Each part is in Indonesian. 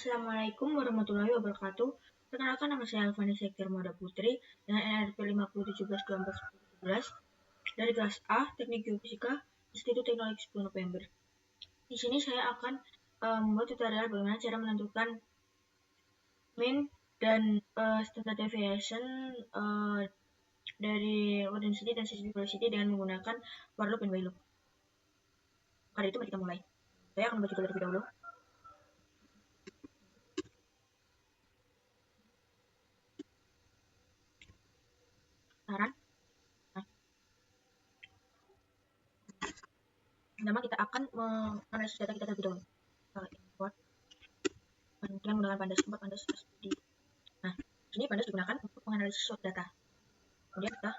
Assalamualaikum warahmatullahi wabarakatuh. Perkenalkan, nama saya Alfani Sektir Moda Putri dengan NRP 50172417 dari kelas A Teknik Geofisika Institut Teknologi 10 November. Di sini saya akan membuat tutorial bagaimana cara menentukan mean dan standard deviation dari load density dan seismic velocity dengan menggunakan for loop dan while loop. Maka itu mari kita mulai. Saya akan membaca terlebih dahulu. Saran. Pertama kita akan menganalisis data kita terlebih dahulu. Import dengan menggunakan pandas, import pandas SPD. Nah, ini pandas digunakan untuk menganalisis suatu data. Kemudian kita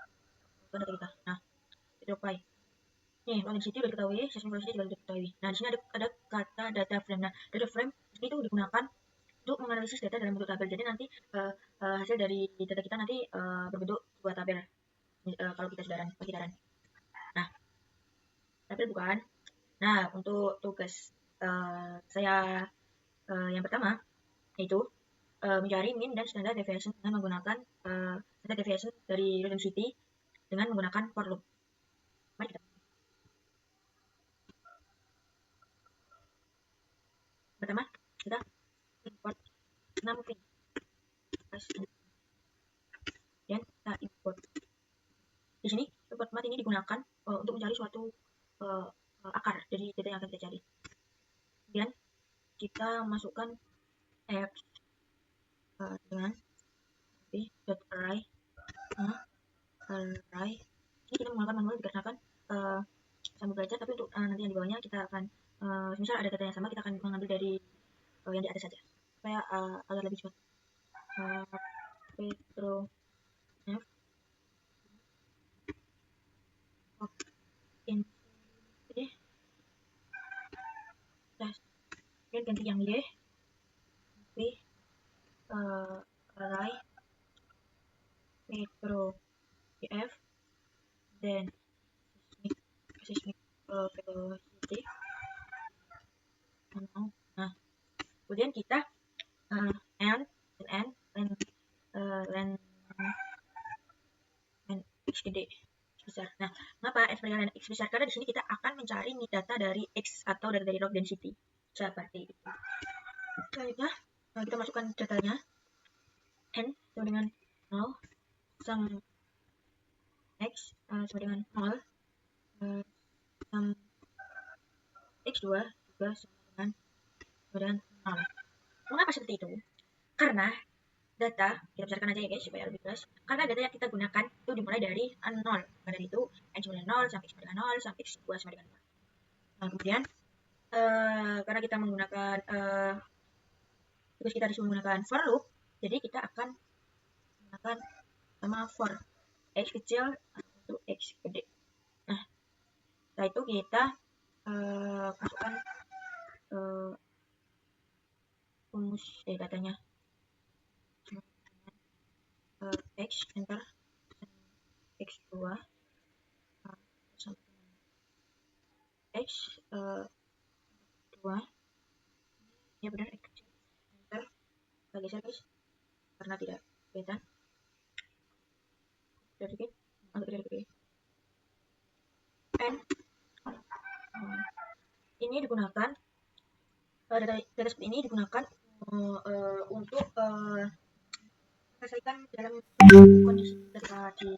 bukan data kita. Nah, drop-by. Nih, load density sudah diketahui, seismic velocity juga sudah diketahui. Nah, di sini ada kata data frame. Nah, data frame itu digunakan untuk menganalisis data dalam bentuk tabel. Jadi nanti hasil dari data kita nanti berbentuk sebuah tabel. Kalau kita sudah run. Nah, tabel bukan. Nah, untuk tugas saya yang pertama yaitu mencari mean dan standard deviation dengan menggunakan standard deviation dari load density dengan menggunakan for loop. Mari kita. Pertama, kita import 6 pin. Dan kita import. Di sini import mat ini digunakan untuk mencari suatu akar dari data yang akan kita cari. Kemudian kita masukkan x dengan array array. Ini kita menggunakan manual dikarenakan sambil belajar, tapi untuk nanti yang di bawahnya kita akan misal ada data yang sama, kita akan mengambil dari yang di atas saja supaya agar lebih cepat. Petro F in dan ganti yang Y array Petro F dan seismic velocity. Nah, kemudian kita and x gede besar. Nah, mengapa x besar dan x besar? Karena di sini kita akan mencari data dari x atau data dari log density seperti itu. Selanjutnya kita masukkan datanya n sama dengan 0, sum x sama dengan 0, sum x2 juga sama dengan 0. Mengapa seperti itu? Karena data, kita besarkan aja ya guys supaya lebih jelas. Karena data yang kita gunakan itu dimulai dari 0. Maka dari itu n sama dengan 0, sampai x sama dengan 0, sampai x2 sama dengan 0. Nah, kemudian karena kita menggunakan tugas kita disuruh menggunakan for loop, jadi kita akan menggunakan sama for x kecil untuk x gede. Nah, setelah itu kita masukkan rumus datanya x enter x2 sampai x 2 ya benar x kecil enter kita geser guys karena tidak kelihatan sedikit and ini digunakan data seperti ini digunakan untuk menyelesaikan dalam kondisi data di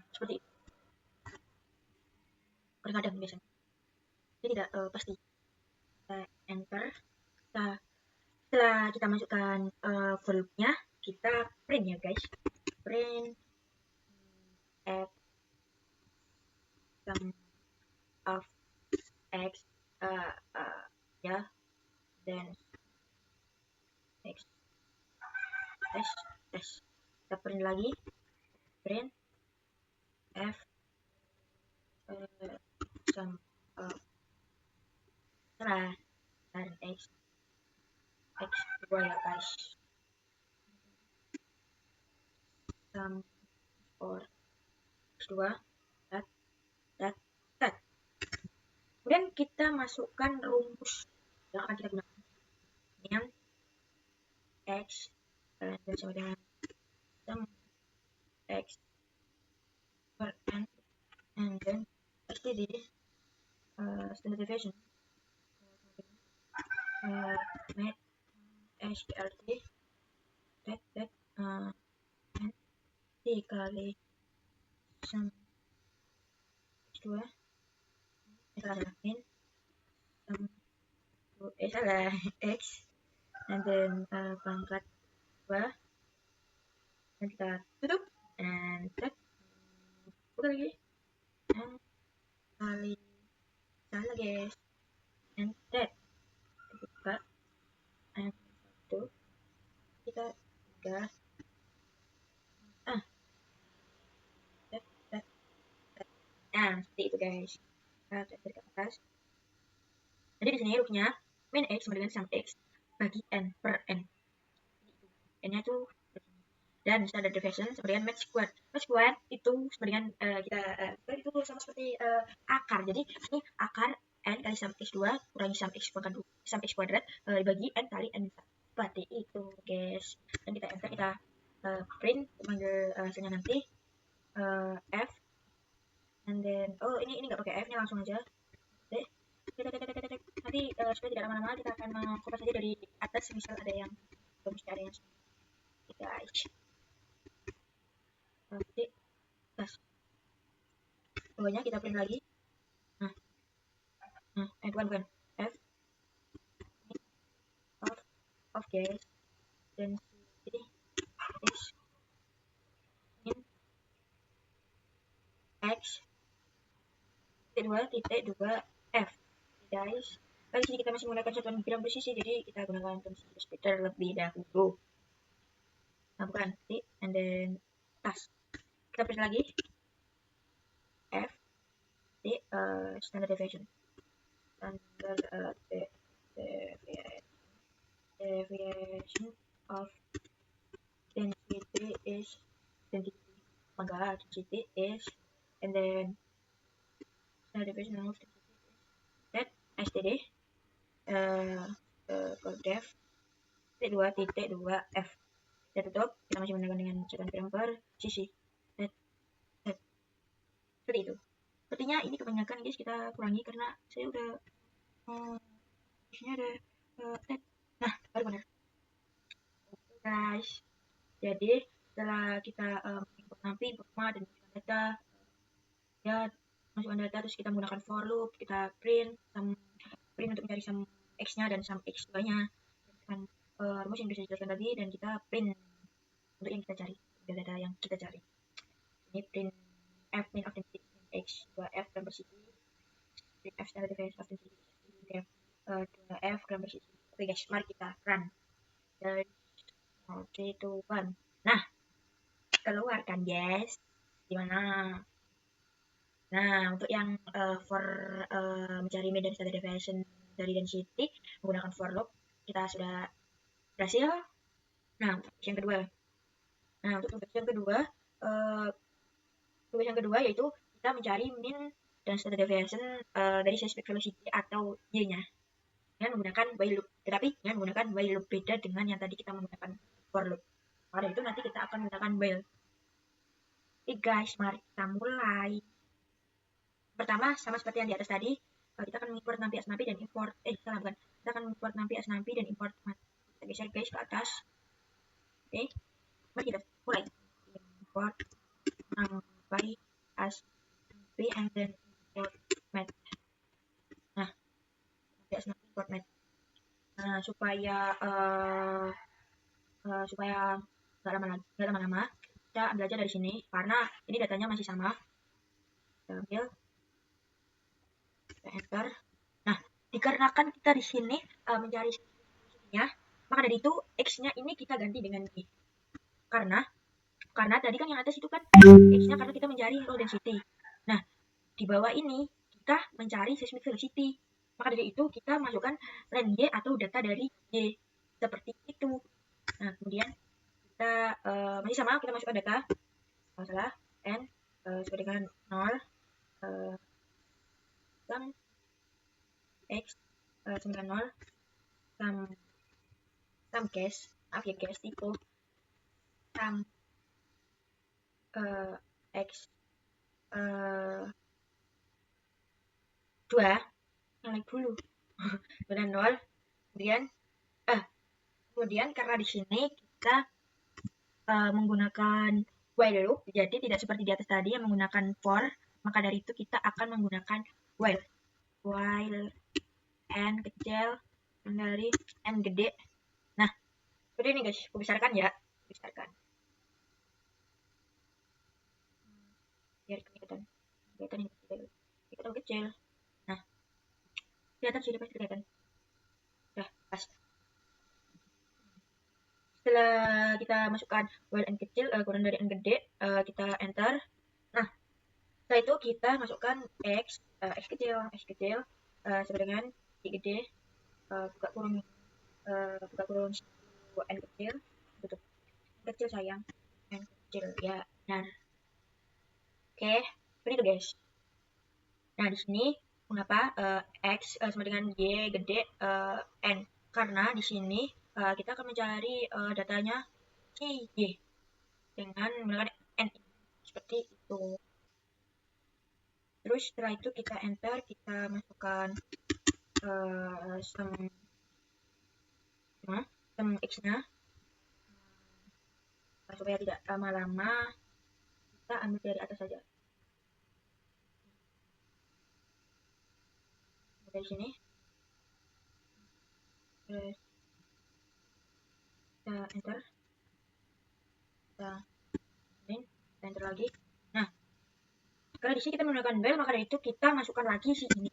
seperti itu. Terkadang biasanya ini tidak pasti. Kita enter. Setelah kita masukkan for loop-nya, kita print ya guys. Print f sum of x ya, dan x kita print lagi, print f sum of dan x2 ya guys, sum for x2 that. Kemudian kita masukkan rumus yang akan kita gunakan dengan sama dengan sum x per n, and then std standard deviation met SRT that n dikali sum x2 salah min sum salah x, and then pangkat 2, dan kita tutup, and that buka lagi, and kali salah guys, and that buka, and 1 kita 3 that, that. Nah seperti itu guys, kita dari ke atas. Jadi di sini rupanya min x sama dengan sum x bagi n per n, n-nya itu dan standard deviation sama dengan max squared. Max squared itu sama dengan itu sama seperti akar. Jadi ini akar n kali sum x2 kurangi sum x pangkat 2 sum x kuadrat dibagi n kali n seperti itu guys. Dan kita enter, kita print panggil hasilnya nanti f, and then ini nggak pakai f-nya, langsung aja nanti supaya tidak lama-lama kita akan mengkopas saja dari atas, misal ada yang mesti ada yang guys. Nanti gas bawahnya kita print lagi. Bukan f of gas density is min x titik 2 f guys. Kali sini kita masih menggunakan satuan gram presisi, jadi kita gunakan sentimeter terlebih dahulu. Nah bukan titik, and then tas kita print lagi f titik standard deviation of density is density is, and then standard deviation of density is that std def titik 2 f. Kita tutup, kita masih menggunakan dengan satuan gram per sisi. Seperti itu. Sepertinya ini kebanyakan guys, kita kurangi karena saya udah di sini ada nah baru benar. Oke guys, jadi setelah kita input nampi, performa, dan masukkan data, ya masukkan data, terus kita menggunakan for loop, kita print untuk mencari sum x-nya dan sum x2-nya dengan rumus yang bisa dijelaskan tadi, dan kita print untuk yang kita cari, data yang kita cari. Ini print f min of density x 2f gram per cc, print f standard deviation of density 2f gram per cc. Oke guys, mari kita run. 3, 2, 1. Nah, keluarkan guys. Gimana? Nah, untuk yang for mencari mean dan standard deviation dari density menggunakan for loop, kita sudah berhasil. Nah, untuk yang kedua. Nah, untuk tugas yang kedua yaitu kita mencari mean dan standard deviation dari seismic velocity atau y-nya dengan menggunakan while loop. Tetapi dengan menggunakan while loop beda dengan yang tadi kita menggunakan for loop. Pada itu nanti kita akan menggunakan while. Oke guys, mari kita mulai. Pertama, sama seperti yang di atas tadi, kita akan mengimport nampi asnapi dan import kita akan mengimport nampi asnapi dan import mat. Kita geser guys ke atas. Oke, mari kita mulai. Import nampi asnapi and then import mat. Nah, nampi asnapi import mat. Nah, supaya nggak lama-lama, kita ambil aja dari sini karena ini datanya masih sama. Kita ambil, kita enter. Nah, dikarenakan kita di sini mencari nya, maka dari itu x-nya ini kita ganti dengan y. Karena tadi kan yang atas itu kan x-nya karena kita mencari low density. Nah, di bawah ini kita mencari seismic velocity. Maka dari itu kita masukkan len y atau data dari y. Seperti itu. Nah, kemudian kita masih sama, kita masukkan data. Masalah n sesuai dengan 0 sum x sama dengan 0 sum gas, maaf ya gas, tipe sum x 2 yang naik dulu benar 0, kemudian karena di sini kita menggunakan while loop, jadi tidak seperti di atas tadi yang menggunakan for, maka dari itu kita akan menggunakan while n kecil dari n gede. Nah, seperti ini guys, aku besarkan ya, biar kelihatan ini kecil. Nah, kelihatan sudah pasti kelihatan. Udah pas. Setelah kita masukkan while n kecil kurang dari n gede, kita enter. Nah, setelah itu kita masukkan x kecil sama dengan y gede, buka kurung n kecil, tutup. N kecil sayang, n kecil ya benar. Oke, seperti itu guys. Nah, di sini mengapa x sama dengan y gede n? Karena di sini kita akan mencari datanya si y dengan menggunakan n seperti itu. Terus setelah itu kita enter, kita masukkan sum x-nya supaya tidak lama-lama, kita ambil dari atas saja. Dari sini terus kita enter, kita enter lagi. Nah, karena di sini kita menggunakan while, maka dari itu kita masukkan lagi si ini,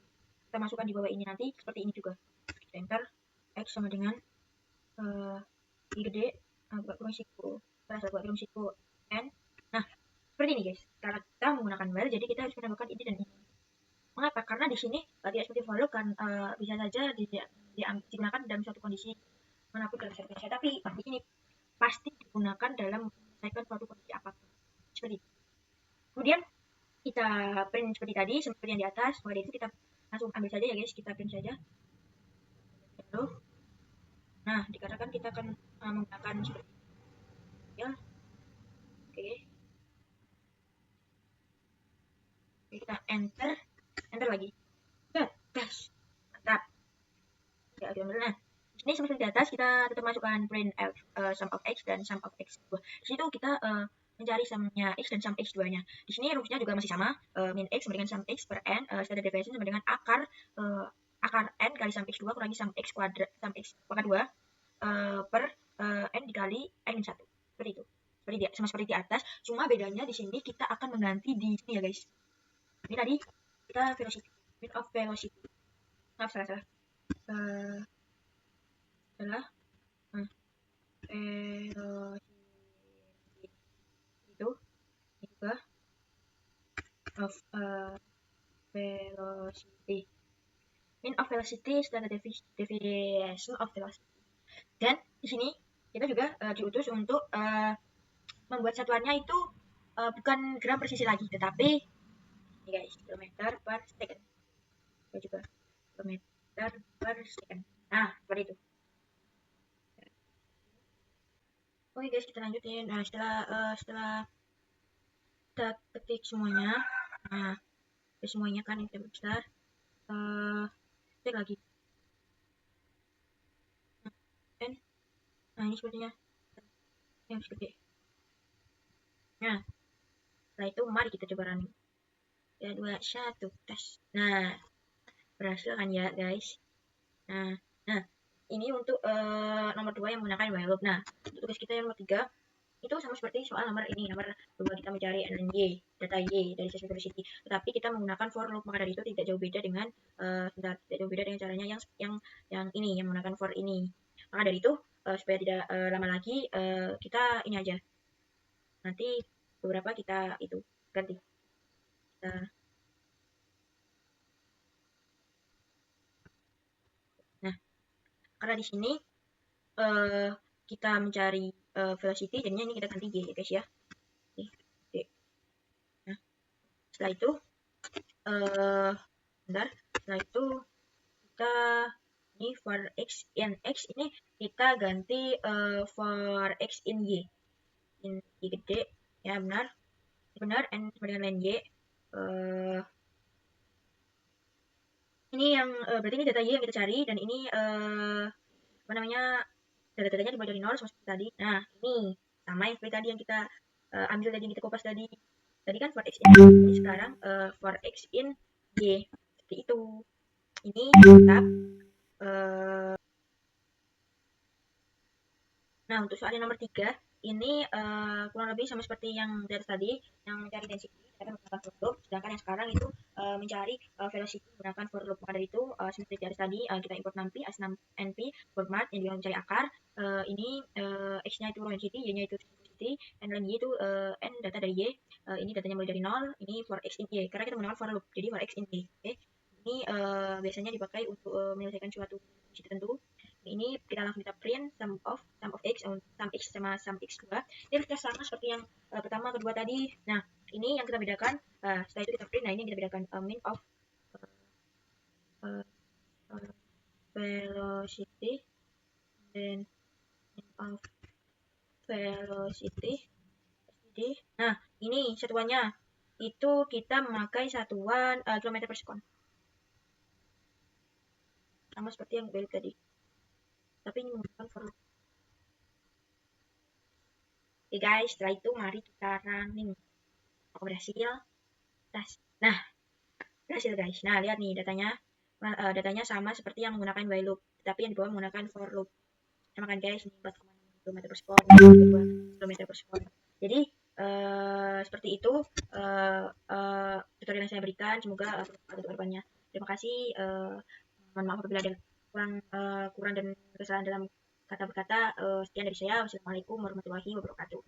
kita masukkan di bawah ini nanti seperti ini juga. Kita enter x sama dengan y gede buka kurung siku n. Nah, seperti ini guys, karena kita menggunakan while, jadi kita harus menambahkan ini dan ini. Mengapa? Karena di sini tidak seperti for loop kan, bisa saja digunakan dalam suatu kondisi manapun dalam suatu kondisi, tapi di sini pasti digunakan dalam menyelesaikan suatu kondisi apapun. Seperti itu. Kemudian kita print seperti tadi, seperti yang di atas. Maka itu kita langsung ambil saja ya guys, kita print saja. Nah, dikatakan kita akan menggunakan seperti ini. Ya. Oke. Kita enter lagi. Gas. Mantap. Ya, nah, ini seperti di atas, kita tetap masukkan print sum of x dan sum of x2. Di situ kita mencari sumnya x dan sum x2-nya. Di sini rumusnya juga masih sama, min x sama dengan sum x per n, standard deviation sama dengan akar n kali sum x2 kurangi sum x pangkat 2 per n dikali n-1. Seperti itu. Sama seperti di atas, cuma bedanya di sini kita akan mengganti di sini ya guys. Ini tadi kita velocity, min of velocity. Maaf, salah. Adalah velocity itu juga of velocity, min of velocity standard deviation of velocity. Dan di sini kita juga diutus untuk membuat satuannya itu bukan gram presisi lagi, tetapi ini guys, kilometer per second. Kita juga kilometer per second. Nah, seperti itu. Oke guys, kita lanjutin. Nah, setelah kita ketik semuanya, nah semuanya kan ini besar, ketik lagi. Nah, ini sepertinya ini harus gede. Nah, setelah itu mari kita coba running. 3, 2, 1, tes. Nah, berhasil kan ya guys. Nah, ini untuk nomor 2 yang menggunakan while loop. Nah, untuk tugas kita yang nomor 3 itu sama seperti soal nomor 2, kita mencari y, data y dari sesuatu velocity, tetapi kita menggunakan for loop. Maka dari itu tidak jauh beda dengan caranya yang ini, yang menggunakan for ini. Maka dari itu supaya tidak lama lagi, kita ini aja, nanti beberapa kita itu ganti. Nah, karena di sini kita mencari velocity, jadinya ini kita ganti y ya guys ya. Nah, setelah itu setelah itu kita ini for x in x, ini kita ganti for x in y. in Y gede, ya benar, n sama dengan ln Y. Ini yang berarti ini data Y yang kita cari, dan ini apa namanya, data-datanya dimulai dari 0 seperti tadi. Nah, ini sama yang seperti tadi yang kita ambil tadi, yang kita kopas tadi. Tadi kan for x in Y, ini sekarang for x in Y. Seperti itu. Ini tetap nah, untuk soal yang nomor 3, ini kurang lebih sama seperti yang dari tadi, yang mencari density kita menggunakan for loop, sedangkan yang sekarang itu mencari velocity menggunakan for loop. Maka dari itu, seperti dari tadi, kita import numpy, as np, format, yang juga mencari akar. Ini x-nya itu velocity, y-nya itu velocity, and y itu n data dari y. Ini datanya mulai dari 0, ini for x in y, karena kita menggunakan for loop, jadi for x in y. Okay? Ini biasanya dipakai untuk menyelesaikan suatu fungsi tertentu. Ini kita langsung kita print sum of x sama sum x2. Ini kita sama seperti yang pertama kedua tadi. Nah, ini yang kita bedakan. Setelah itu kita print. Nah, ini yang kita bedakan mean of velocity dan mean of velocity. Nah, ini satuannya itu kita memakai satuan kilometer per second. Sama seperti yang value tadi. Tapi ini menggunakan for loop. Oke guys, setelah itu mari kita running. Aku berhasil. Nah, berhasil guys. Nah, lihat nih datanya. Datanya sama seperti yang menggunakan while loop, tapi yang di bawah menggunakan for loop. Sama kan guys, ini 4,6 km per second, 2 km per second. Jadi, seperti itu tutorial yang saya berikan. Semoga bermanfaat untuk kedepannya. Terima kasih. Mohon maaf apabila ada kurang dan kesalahan dalam kata berkata. Sekian dari saya. Wassalamualaikum warahmatullahi wabarakatuh.